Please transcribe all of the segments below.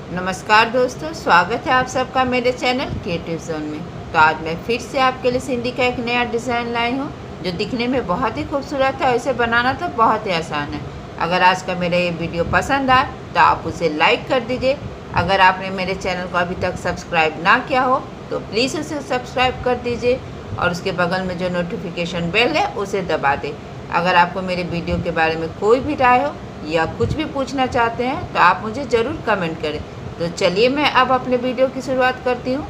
नमस्कार दोस्तों, स्वागत है आप सबका मेरे चैनल क्रिएटिव जोन में। तो आज मैं फिर से आपके लिए सिंधी का एक नया डिज़ाइन लाई हूँ जो दिखने में बहुत ही खूबसूरत है और इसे बनाना तो बहुत ही आसान है। अगर आज का मेरा ये वीडियो पसंद आए तो आप उसे लाइक कर दीजिए। अगर आपने मेरे चैनल को अभी तक सब्सक्राइब ना किया हो तो प्लीज़ उसे सब्सक्राइब कर दीजिए और उसके बगल में जो नोटिफिकेशन बेल है उसे दबा दें। अगर आपको मेरे वीडियो के बारे में कोई भी राय हो या कुछ भी पूछना चाहते हैं तो आप मुझे ज़रूर कमेंट करें। तो चलिए मैं अब अपने वीडियो की शुरुआत करती हूँ।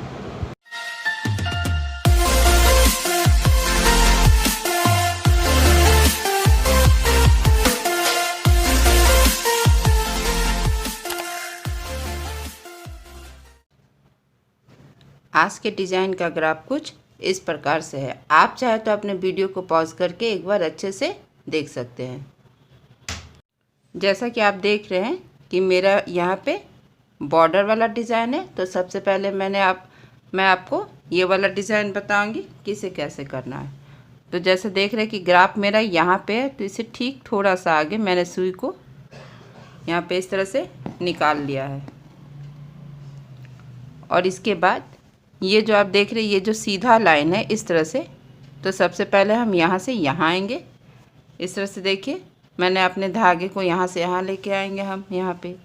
आज के डिज़ाइन का ग्राफ कुछ इस प्रकार से है। आप चाहे तो अपने वीडियो को पॉज करके एक बार अच्छे से देख सकते हैं। जैसा कि आप देख रहे हैं कि मेरा यहाँ पे बॉर्डर वाला डिज़ाइन है। तो सबसे पहले मैं आपको ये वाला डिज़ाइन बताऊंगी कि इसे कैसे करना है। तो जैसे देख रहे हैं कि ग्राफ मेरा यहाँ पे है, तो इसे ठीक थोड़ा सा आगे मैंने सुई को यहाँ पे इस तरह से निकाल लिया है। और इसके बाद ये जो आप देख रहे हैं, ये जो सीधा लाइन है इस तरह से, तो सबसे पहले हम यहाँ से यहाँ आएंगे। इस तरह से देखिए, मैंने अपने धागे को यहाँ से यहाँ लेके आएंगे हम यहाँ पे।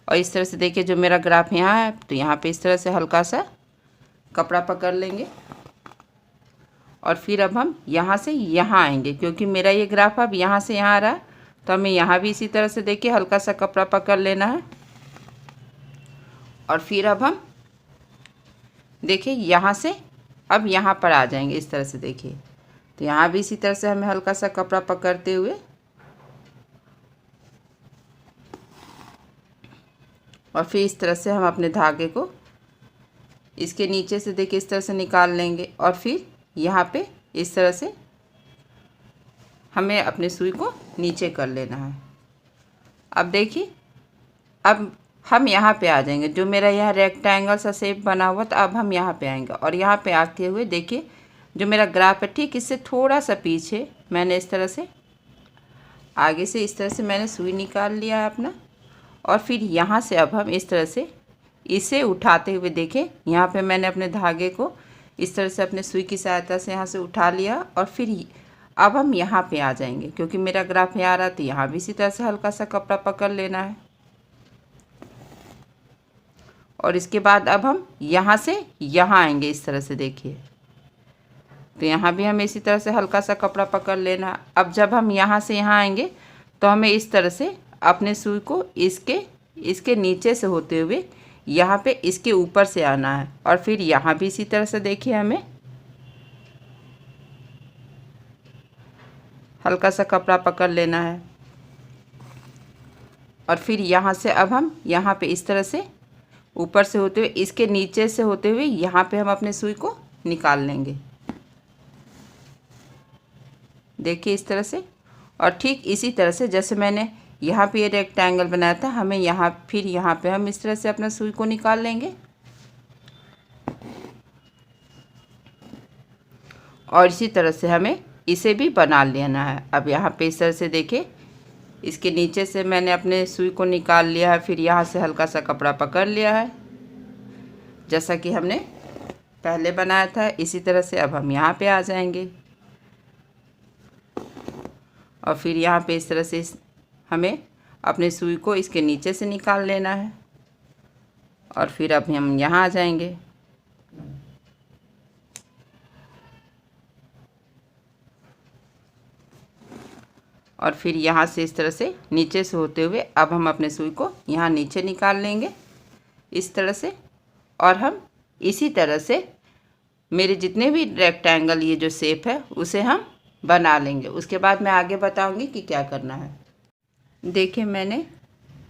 और इस तरह से देखिए, जो मेरा ग्राफ यहाँ है तो यहाँ पे इस तरह से हल्का सा कपड़ा पकड़ लेंगे। और फिर अब हम यहाँ से यहाँ आएंगे, क्योंकि मेरा ये ग्राफ अब यहाँ से यहाँ आ रहा है, तो हमें यहाँ भी इसी तरह से देखिए हल्का सा कपड़ा पकड़ लेना है। और फिर अब हम देखिए यहाँ से अब यहाँ पर आ जाएंगे इस तरह से देखिए। तो यहाँ भी इसी तरह से हमें हल्का सा कपड़ा पकड़ते हुए और फिर इस तरह से हम अपने धागे को इसके नीचे से देखिए इस तरह से निकाल लेंगे। और फिर यहाँ पे इस तरह से हमें अपने सुई को नीचे कर लेना है। अब देखिए, अब हम यहाँ पे आ जाएंगे। जो मेरा यहाँ रेक्टेंगल सा शेप बना हुआ, तो अब हम यहाँ पे आएंगे। और यहाँ पे आते हुए देखिए, जो मेरा ग्राफ है ठीक इससे थोड़ा सा पीछे मैंने इस तरह से आगे से इस तरह से मैंने सुई निकाल लिया है अपना। और फिर यहाँ से अब हम इस तरह से इसे उठाते हुए देखें, यहाँ पे मैंने अपने धागे को इस तरह से अपने सुई की सहायता से यहाँ से उठा लिया। और फिर अब हम यहाँ पे आ जाएंगे, क्योंकि मेरा ग्राफ यहाँ आ रहा, तो यहाँ भी इसी तरह से हल्का सा कपड़ा पकड़ लेना है। और इसके बाद अब हम यहाँ से यहाँ आएंगे इस तरह से देखिए, तो यहाँ भी हमें इसी तरह से हल्का सा कपड़ा पकड़ लेना। अब जब हम यहाँ से यहाँ आएंगे तो हमें इस तरह से अपने सुई को इसके नीचे से होते हुए यहाँ पे इसके ऊपर से आना है। और फिर यहाँ भी इसी तरह से देखिए हमें हल्का सा कपड़ा पकड़ लेना है। और फिर यहाँ से अब हम यहाँ पे इस तरह से ऊपर से होते हुए इसके नीचे से होते हुए यहाँ पे हम अपने सुई को निकाल लेंगे, देखिए इस तरह से। और ठीक इसी तरह से जैसे मैंने यहाँ पे ये रेक्टेंगल बनाया था, हमें यहाँ पे हम इस तरह से अपना सुई को निकाल लेंगे। और इसी तरह से हमें इसे भी बना लेना है। अब यहाँ पे इस तरह से देखिए, इसके नीचे से मैंने अपने सुई को निकाल लिया है। फिर यहाँ से हल्का सा कपड़ा पकड़ लिया है, जैसा कि हमने पहले बनाया था। इसी तरह से अब हम यहाँ पे आ जाएंगे। और फिर यहाँ पे इस तरह से हमें अपने सुई को इसके नीचे से निकाल लेना है। और फिर अब हम यहाँ आ जाएंगे। और फिर यहाँ से इस तरह से नीचे से होते हुए अब हम अपने सुई को यहाँ नीचे निकाल लेंगे इस तरह से। और हम इसी तरह से मेरे जितने भी रेक्टेंगल ये जो शेप है उसे हम बना लेंगे। उसके बाद मैं आगे बताऊंगी कि क्या करना है। देखिए, मैंने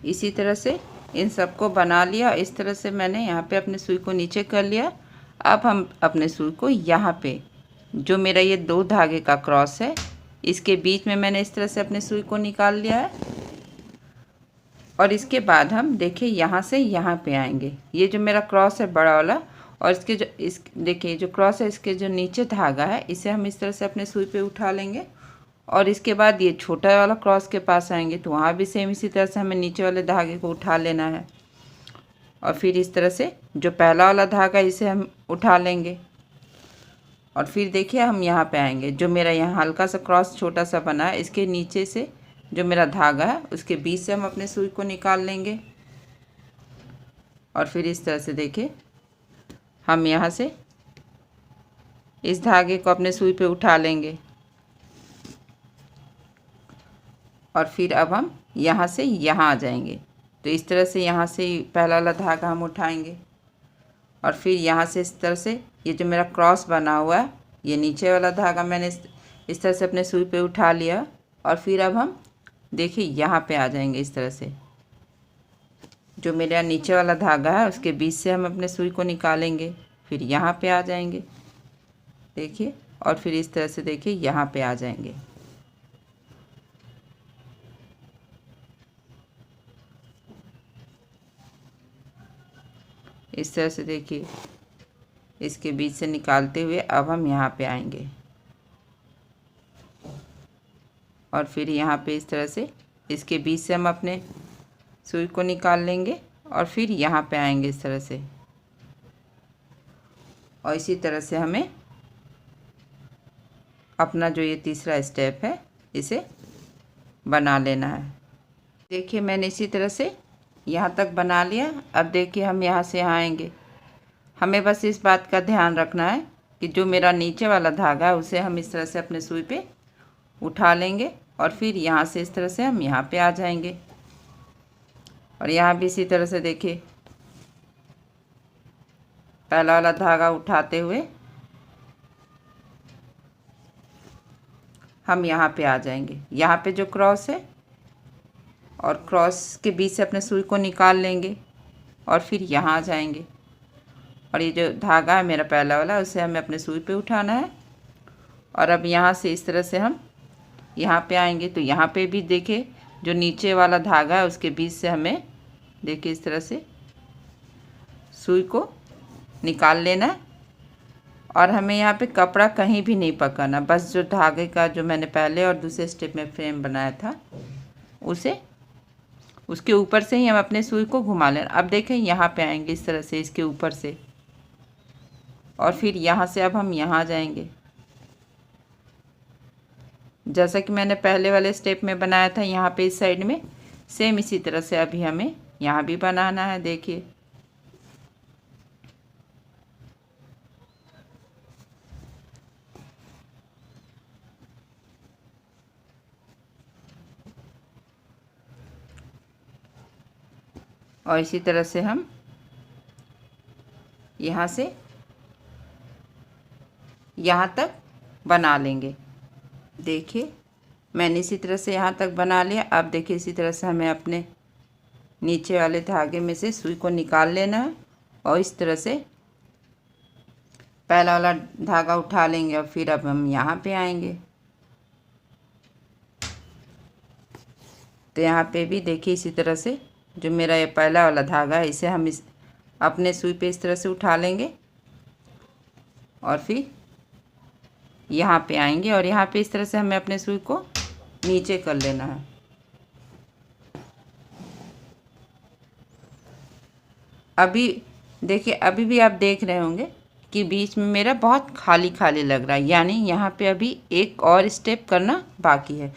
इसी तरह से इन सबको बना लिया। इस तरह से मैंने यहाँ पे अपने सुई को नीचे कर लिया। अब हम अपने सुई को यहाँ पे जो मेरा ये दो धागे का क्रॉस है, इसके बीच में मैंने इस तरह से अपने सुई को निकाल लिया है। और इसके बाद हम देखिए यहाँ से यहाँ पे आएंगे। ये जो मेरा क्रॉस है बड़ा वाला, और देखिए जो क्रॉस है इसके जो नीचे धागा है, इसे हम इस तरह से अपने सुई पे उठा लेंगे। और इसके बाद ये छोटा वाला क्रॉस के पास आएंगे, तो वहाँ भी सेम इसी तरह से हमें नीचे वाले धागे को उठा लेना है। और फिर इस तरह से जो पहला वाला धागा इसे हम उठा लेंगे और फिर देखिए हम यहाँ पे आएंगे। जो मेरा यहाँ हल्का सा क्रॉस छोटा सा बना है, इसके नीचे से जो मेरा धागा है उसके बीच से हम अपने सुई को निकाल लेंगे और फिर इस तरह से देखिए हम यहाँ से इस धागे को अपने सुई पे उठा लेंगे और फिर अब हम यहाँ से यहाँ आ जाएंगे। तो इस तरह से यहाँ से पहला वाला धागा हम उठाएंगे और फिर यहाँ से इस तरह से ये जो मेरा क्रॉस बना हुआ है, ये नीचे वाला धागा मैंने इस तरह से अपने सुई पे उठा लिया और फिर अब हम देखिए यहाँ पे आ जाएंगे। इस तरह से जो मेरा नीचे वाला धागा है उसके बीच से हम अपने सुई को निकालेंगे, फिर यहाँ पे आ जाएंगे देखिए, और फिर इस तरह से देखिए यहाँ पे आ जाएंगे। इस तरह से देखिए इसके बीच से निकालते हुए अब हम यहाँ पे आएंगे और फिर यहाँ पे इस तरह से इसके बीच से हम अपने सुई को निकाल लेंगे और फिर यहाँ पे आएंगे इस तरह से। और इसी तरह से हमें अपना जो ये तीसरा स्टेप है इसे बना लेना है। देखिए मैंने इसी तरह से यहाँ तक बना लिया। अब देखिए हम यहाँ से यहाँ आएंगे। हमें बस इस बात का ध्यान रखना है कि जो मेरा नीचे वाला धागा है उसे हम इस तरह से अपने सुई पे उठा लेंगे और फिर यहाँ से इस तरह से हम यहाँ पे आ जाएंगे और यहाँ भी इसी तरह से देखिए पहला वाला धागा उठाते हुए हम यहाँ पे आ जाएंगे। यहाँ पे जो क्रॉस है और क्रॉस के बीच से अपने सुई को निकाल लेंगे और फिर यहाँ आ जाएंगे और ये जो धागा है मेरा पहला वाला उसे हमें अपने सुई पे उठाना है और अब यहाँ से इस तरह से हम यहाँ पे आएंगे। तो यहाँ पे भी देखिए जो नीचे वाला धागा है उसके बीच से हमें देखिए इस तरह से सुई को निकाल लेना है और हमें यहाँ पे कपड़ा कहीं भी नहीं पकड़ना, बस जो धागे का जो मैंने पहले और दूसरे स्टेप में फ्रेम बनाया था उसे उसके ऊपर से ही हम अपने सुई को घुमा लेना। अब देखें यहाँ पे आएंगे इस तरह से इसके ऊपर से और फिर यहाँ से अब हम यहाँ जाएंगे जैसा कि मैंने पहले वाले स्टेप में बनाया था। यहाँ पे इस साइड में सेम इसी तरह से अभी हमें यहाँ भी बनाना है। देखिए और इसी तरह से हम यहाँ से यहाँ तक बना लेंगे। देखिए मैंने इसी तरह से यहाँ तक बना लिया। अब देखिए इसी तरह से हमें अपने नीचे वाले धागे में से सुई को निकाल लेना है और इस तरह से पहला वाला धागा उठा लेंगे और फिर अब हम यहाँ पे आएंगे। तो यहाँ पे भी देखिए इसी तरह से जो मेरा ये पहला वाला धागा है इसे हम इस अपने सुई पे इस तरह से उठा लेंगे और फिर यहाँ पे आएंगे और यहाँ पे इस तरह से हमें अपने सुई को नीचे कर लेना है। अभी देखिए अभी भी आप देख रहे होंगे कि बीच में मेरा बहुत खाली खाली लग रहा है, यानी यहाँ पे अभी एक और स्टेप करना बाकी है।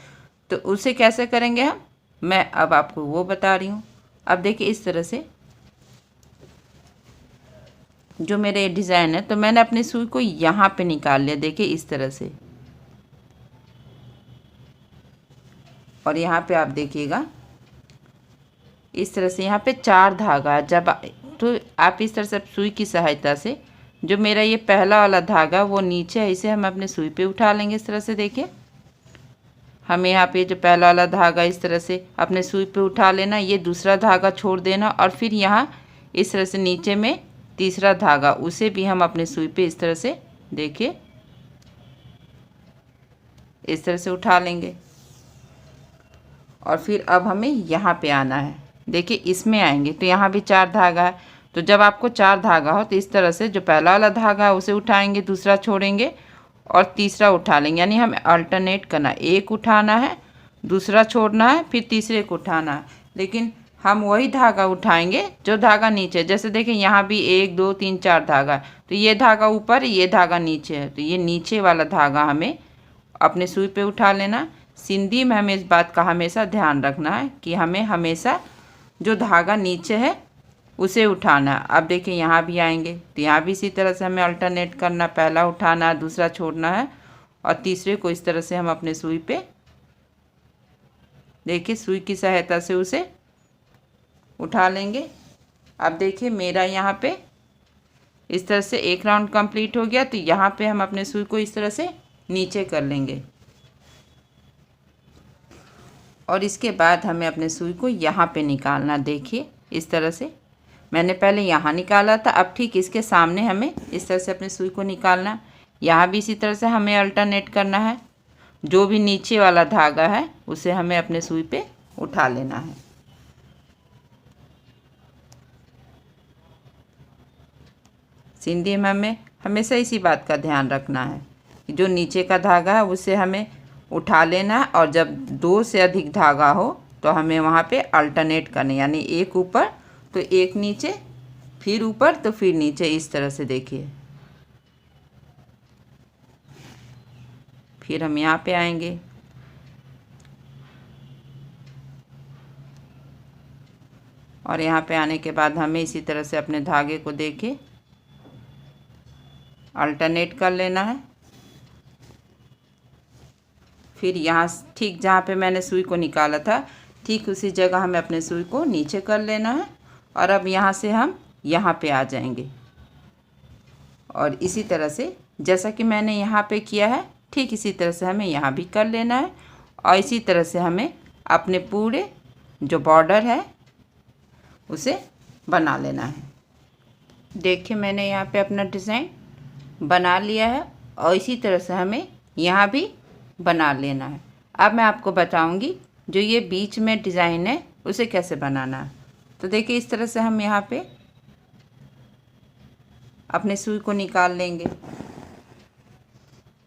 तो उसे कैसे करेंगे हम, मैं अब आपको वो बता रही हूँ। अब देखिए इस तरह से जो मेरे डिज़ाइन है तो मैंने अपनी सुई को यहाँ पे निकाल लिया। देखिए इस तरह से और यहाँ पे आप देखिएगा इस तरह से यहाँ पे 4 धागा है। जब तो आप इस तरह से सुई की सहायता से जो मेरा ये पहला वाला धागा वो नीचे है इसे हम अपने सुई पे उठा लेंगे। इस तरह से देखिए हमें यहाँ पे जो पहला वाला धागा इस तरह से अपने सुई पे उठा लेना, ये दूसरा धागा छोड़ देना और फिर यहाँ इस तरह से नीचे में तीसरा धागा उसे भी हम अपने सुई पे इस तरह से देखिए इस तरह से उठा लेंगे और फिर अब हमें यहाँ पे आना है। देखिए इसमें आएंगे तो यहाँ भी 4 धागा है। तो जब आपको 4 धागा हो तो इस तरह से जो पहला वाला धागा है उसे उठाएंगे, दूसरा छोड़ेंगे और तीसरा उठा लेंगे। यानी हमें अल्टरनेट करना, एक उठाना है, दूसरा छोड़ना है, फिर तीसरे को उठाना है। लेकिन हम वही धागा उठाएंगे जो धागा नीचे। जैसे देखिए यहाँ भी 1 2 3 4 धागा, तो ये धागा ऊपर, ये धागा नीचे है, तो ये नीचे वाला धागा हमें अपने सुई पे उठा लेना। सिंधी में हमें इस बात का हमेशा ध्यान रखना है कि हमें हमेशा जो धागा नीचे है उसे उठाना। अब देखिए यहाँ भी आएंगे तो यहाँ भी इसी तरह से हमें अल्टरनेट करना, पहला उठाना, दूसरा छोड़ना है और तीसरे को इस तरह से हम अपने सुई पे देखिए सुई की सहायता से उसे उठा लेंगे। अब देखिए मेरा यहाँ पे इस तरह से एक राउंड कंप्लीट हो गया, तो यहाँ पे हम अपने सुई को इस तरह से नीचे कर लेंगे और इसके बाद हमें अपने सुई को यहाँ पे निकालना। देखिए इस तरह से मैंने पहले यहाँ निकाला था, अब ठीक इसके सामने हमें इस तरह से अपने सुई को निकालना। यहाँ भी इसी तरह से हमें अल्टरनेट करना है, जो भी नीचे वाला धागा है उसे हमें अपने सुई पे उठा लेना है। सिंधी में हमें हमेशा इसी बात का ध्यान रखना है कि जो नीचे का धागा है उसे हमें उठा लेना है और जब 2 से अधिक धागा हो तो हमें वहाँ पे अल्टरनेट करना, यानी एक ऊपर तो एक नीचे, फिर ऊपर तो फिर नीचे, इस तरह से देखिए। फिर हम यहाँ पे आएंगे और यहाँ पे आने के बाद हमें इसी तरह से अपने धागे को देके अल्टरनेट कर लेना है। फिर यहाँ ठीक जहाँ पे मैंने सुई को निकाला था ठीक उसी जगह हमें अपने सुई को नीचे कर लेना है और अब यहाँ से हम यहाँ पे आ जाएंगे और इसी तरह से जैसा कि मैंने यहाँ पे किया है ठीक इसी तरह से हमें यहाँ भी कर लेना है और इसी तरह से हमें अपने पूरे जो बॉर्डर है उसे बना लेना है। देखिए मैंने यहाँ पे अपना डिज़ाइन बना लिया है और इसी तरह से हमें यहाँ भी बना लेना है। अब मैं आपको बताऊंगी जो ये बीच में डिज़ाइन है उसे कैसे बनाना है। तो देखिए इस तरह से हम यहाँ पे अपने सुई को निकाल लेंगे।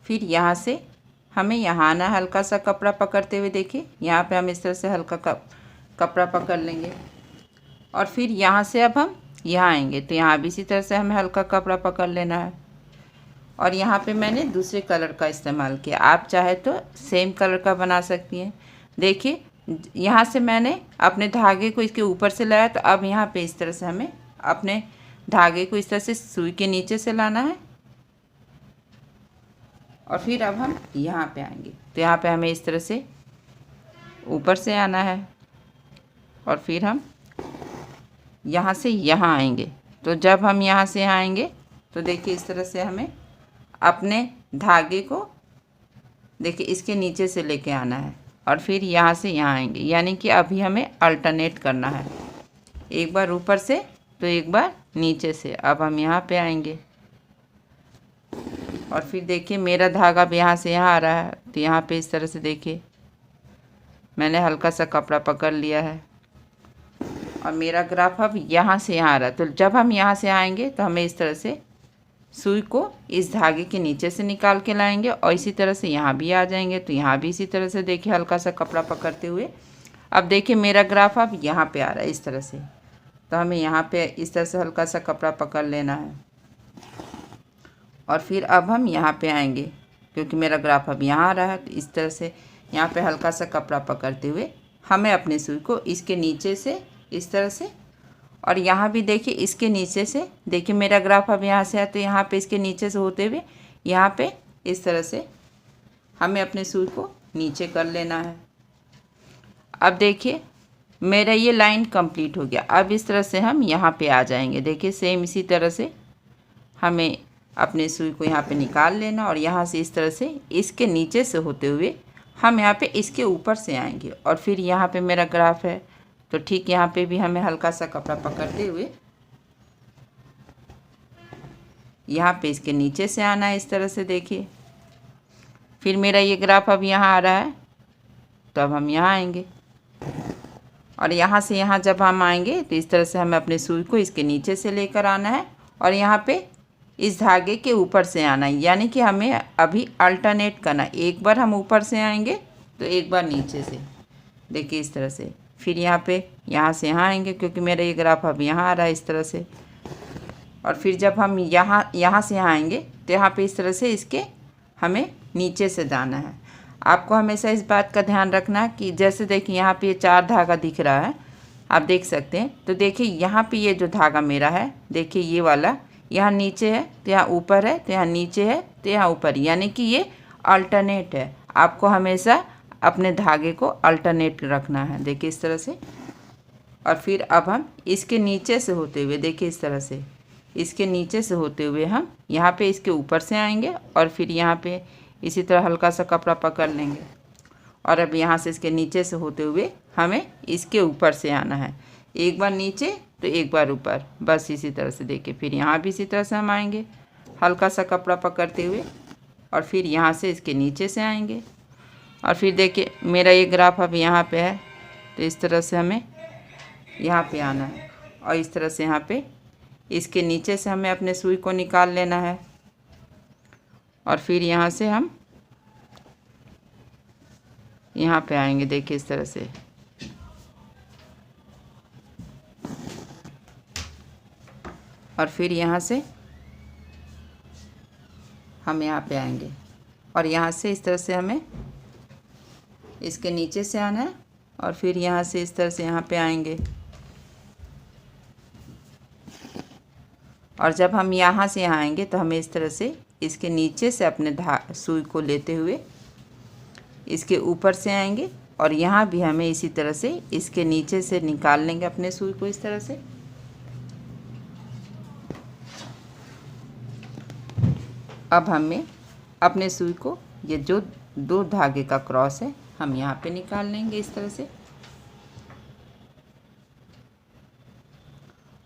फिर यहाँ से हमें यहाँ आना, हल्का सा कपड़ा पकड़ते हुए देखिए यहाँ पे हम इस तरह से हल्का कपड़ा पकड़ लेंगे और फिर यहाँ से अब हम यहाँ आएंगे तो यहाँ भी इसी तरह से हमें हल्का कपड़ा पकड़ लेना है और यहाँ पे मैंने दूसरे कलर का इस्तेमाल किया। आप चाहे तो सेम कलर का बना सकती हैं। देखिए यहाँ से मैंने अपने धागे को इसके ऊपर से लाया, तो अब यहाँ पे इस तरह से हमें अपने धागे को इस तरह से सुई के नीचे से लाना है और फिर अब हम यहाँ पे आएंगे तो यहाँ पे हमें इस तरह से ऊपर से आना है और फिर हम यहाँ से यहाँ आएंगे। तो जब हम यहाँ से आएंगे तो देखिए इस तरह से हमें अपने धागे को देखिए इसके नीचे से लेके आना है और फिर यहाँ से यहाँ आएंगे, यानी कि अभी हमें अल्टरनेट करना है, एक बार ऊपर से तो एक बार नीचे से। अब हम यहाँ पे आएंगे और फिर देखिए मेरा धागा अब यहाँ से यहाँ आ रहा है तो यहाँ पे इस तरह से देखिए मैंने हल्का सा कपड़ा पकड़ लिया है और मेरा ग्राफ अब यहाँ से यहाँ आ रहा है। तो जब हम यहाँ से आएंगे तो हमें इस तरह से सुई को इस धागे के नीचे से निकाल के लाएंगे और इसी तरह से यहाँ भी आ जाएंगे तो यहाँ भी इसी तरह से देखिए हल्का सा कपड़ा पकड़ते हुए। अब देखिए मेरा ग्राफ अब यहाँ पे आ रहा है इस तरह से, तो हमें यहाँ पे इस तरह से हल्का सा कपड़ा पकड़ लेना है और फिर अब हम यहाँ पे आएंगे क्योंकि मेरा ग्राफ अब यहाँ आ रहा है। तो इस तरह से यहाँ पे हल्का सा कपड़ा पकड़ते हुए हमें अपने सुई को इसके नीचे से इस तरह से और यहाँ भी देखिए इसके नीचे से, देखिए मेरा ग्राफ अब यहाँ से है तो यहाँ पे इसके नीचे से होते हुए यहाँ पे इस तरह से हमें अपने सुई को नीचे कर लेना है। अब देखिए मेरा ये लाइन कंप्लीट हो गया। अब इस तरह से हम यहाँ पे आ जाएंगे। देखिए सेम इसी तरह से हमें अपने सुई को यहाँ पे निकाल लेना और यहाँ से इस तरह से इसके नीचे से होते हुए हम यहाँ पे इसके ऊपर से आएंगे और फिर यहाँ पे मेरा ग्राफ है तो ठीक यहाँ पे भी हमें हल्का सा कपड़ा पकड़ते हुए यहाँ पे इसके नीचे से आना है इस तरह से। देखिए फिर मेरा ये ग्राफ अब यहाँ आ रहा है तो अब हम यहाँ आएंगे और यहाँ से यहाँ जब हम आएंगे तो इस तरह से हमें अपने सुई को इसके नीचे से लेकर आना है और यहाँ पे इस धागे के ऊपर से आना है, यानी कि हमें अभी अल्टरनेट करना। एक बार हम ऊपर से आएंगे तो एक बार नीचे से, देखिए इस तरह से। फिर यहाँ से यहाँ आएंगे, क्योंकि मेरा ये ग्राफ अब यहाँ आ रहा है इस तरह से। और फिर जब हम यहाँ से यहाँ आएंगे तो यहाँ पे इस तरह से इसके हमें नीचे से जाना है। आपको हमेशा इस बात का ध्यान रखना कि जैसे देखिए यहाँ पे ये 4 धागा दिख रहा है, आप देख सकते हैं। तो देखिए यहाँ पे ये जो धागा मेरा है, देखिए ये वाला यहाँ नीचे है तो यहाँ ऊपर है, तो यहाँ नीचे है तो यहाँ ऊपर, यानी कि ये अल्टरनेट है। आपको हमेशा अपने धागे को अल्टरनेट रखना है, देखिए इस तरह से। और फिर अब हम इसके नीचे से होते हुए, देखिए इस तरह से, इसके नीचे से होते हुए हम यहाँ पे इसके ऊपर से आएंगे और फिर यहाँ पे इसी तरह हल्का सा कपड़ा पकड़ लेंगे। और अब यहाँ से इसके नीचे से होते हुए हमें इसके ऊपर से आना है, एक बार नीचे तो एक बार ऊपर, बस इसी तरह से। देखिए फिर यहाँ भी इसी तरह से हम आएंगे हल्का सा कपड़ा पकड़ते हुए, और फिर यहाँ से इसके नीचे से आएंगे। और फिर देखिए मेरा ये ग्राफ अब यहाँ पे है, तो इस तरह से हमें यहाँ पे आना है और इस तरह से यहाँ पे इसके नीचे से हमें अपने सुई को निकाल लेना है। और फिर यहाँ से हम यहाँ पे आएंगे, देखिए इस तरह से। और फिर यहाँ से हम यहाँ पे आएंगे और यहाँ से इस तरह से हमें इसके नीचे से आना है और फिर यहाँ से इस तरह से यहाँ पे आएंगे। और जब हम यहाँ से यहाँ आएंगे तो हमें इस तरह से इसके नीचे से अपने सुई को लेते हुए इसके ऊपर से आएंगे और यहाँ भी हमें इसी तरह से इसके नीचे से निकाल लेंगे अपने सुई को इस तरह से। अब हमें अपने सुई को, ये जो 2 धागे का क्रॉस है, हम यहाँ पे निकाल लेंगे इस तरह से।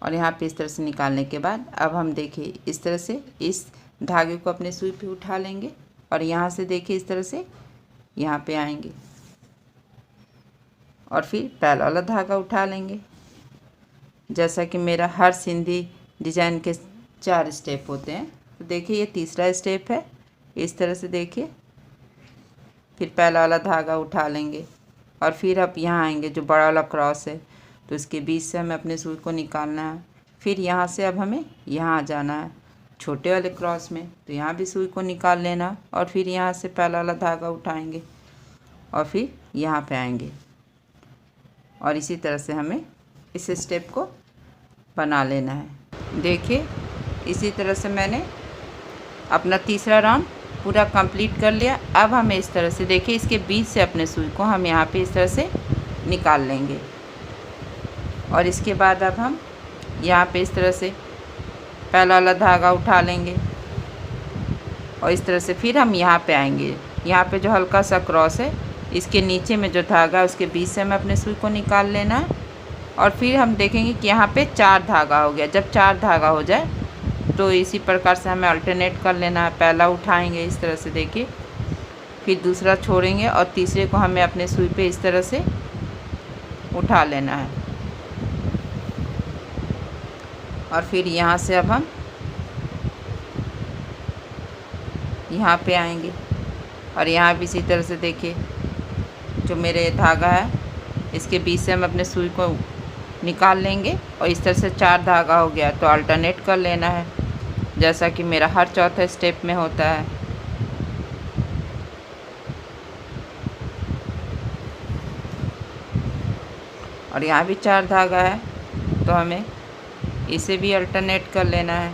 और यहाँ पे इस तरह से निकालने के बाद अब हम देखिए इस तरह से इस धागे को अपने सुई पे उठा लेंगे और यहाँ से देखिए इस तरह से यहाँ पे आएंगे और फिर पहला वाला धागा उठा लेंगे। जैसा कि मेरा हर सिंधी डिजाइन के 4 स्टेप होते हैं, तो देखिए ये तीसरा स्टेप है। इस तरह से देखिए फिर पहला वाला धागा उठा लेंगे और फिर अब यहाँ आएंगे, जो बड़ा वाला क्रॉस है तो इसके बीच से हमें अपने सुई को निकालना है। फिर यहाँ से अब हमें यहाँ आ जाना है छोटे वाले क्रॉस में, तो यहाँ भी सुई को निकाल लेना और फिर यहाँ से पहला वाला धागा उठाएंगे और फिर यहाँ पे आएंगे। और इसी तरह से हमें इस स्टेप को बना लेना है। देखिए इसी तरह से मैंने अपना तीसरा राउंड पूरा कंप्लीट कर लिया। अब हमें इस तरह से देखिए इसके बीच से अपने सुई को हम यहाँ पे इस तरह से निकाल लेंगे और इसके बाद अब हम यहाँ पे इस तरह से पहला वाला धागा उठा लेंगे और इस तरह से फिर हम यहाँ पे आएंगे। यहाँ पे जो हल्का सा क्रॉस है, इसके नीचे में जो धागा है उसके बीच से हमें अपने सुई को निकाल लेना है और फिर हम देखेंगे कि यहाँ पे 4 धागा हो गया। जब 4 धागा हो जाए तो इसी प्रकार से हमें अल्टरनेट कर लेना है। पहला उठाएंगे इस तरह से देखिए, फिर दूसरा छोड़ेंगे और तीसरे को हमें अपने सुई पे इस तरह से उठा लेना है। और फिर यहाँ से अब हम यहाँ पे आएंगे और यहाँ भी इसी तरह से देखिए जो मेरे धागा है इसके बीच से हम अपने सुई को निकाल लेंगे और इस तरह से 4 धागा हो गया तो अल्टरनेट कर लेना है, जैसा कि मेरा हर चौथे स्टेप में होता है। और यहाँ भी 4 धागा है तो हमें इसे भी अल्टरनेट कर लेना है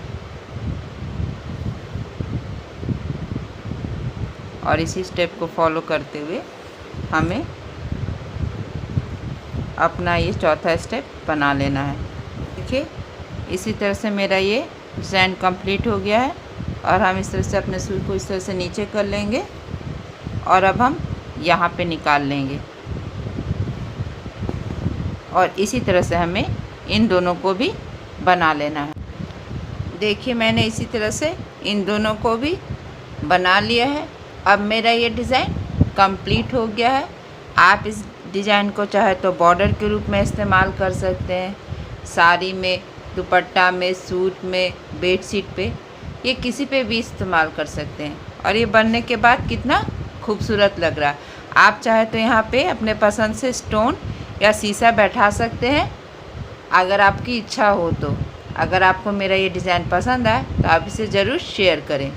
और इसी स्टेप को फॉलो करते हुए हमें अपना ये चौथा स्टेप बना लेना है। देखिए इसी तरह से मेरा ये डिज़ाइन कंप्लीट हो गया है और हम इस तरह से अपने सुई को इस तरह से नीचे कर लेंगे और अब हम यहाँ पे निकाल लेंगे और इसी तरह से हमें इन दोनों को भी बना लेना है। देखिए मैंने इसी तरह से इन दोनों को भी बना लिया है। अब मेरा ये डिज़ाइन कंप्लीट हो गया है। आप इस डिज़ाइन को चाहे तो बॉर्डर के रूप में इस्तेमाल कर सकते हैं, साड़ी में, दुपट्टा में, सूट में, बेडशीट पे, ये किसी पे भी इस्तेमाल कर सकते हैं। और ये बनने के बाद कितना खूबसूरत लग रहा है। आप चाहे तो यहाँ पे अपने पसंद से स्टोन या शीशा बैठा सकते हैं, अगर आपकी इच्छा हो तो। अगर आपको मेरा ये डिज़ाइन पसंद आए तो आप इसे ज़रूर शेयर करें।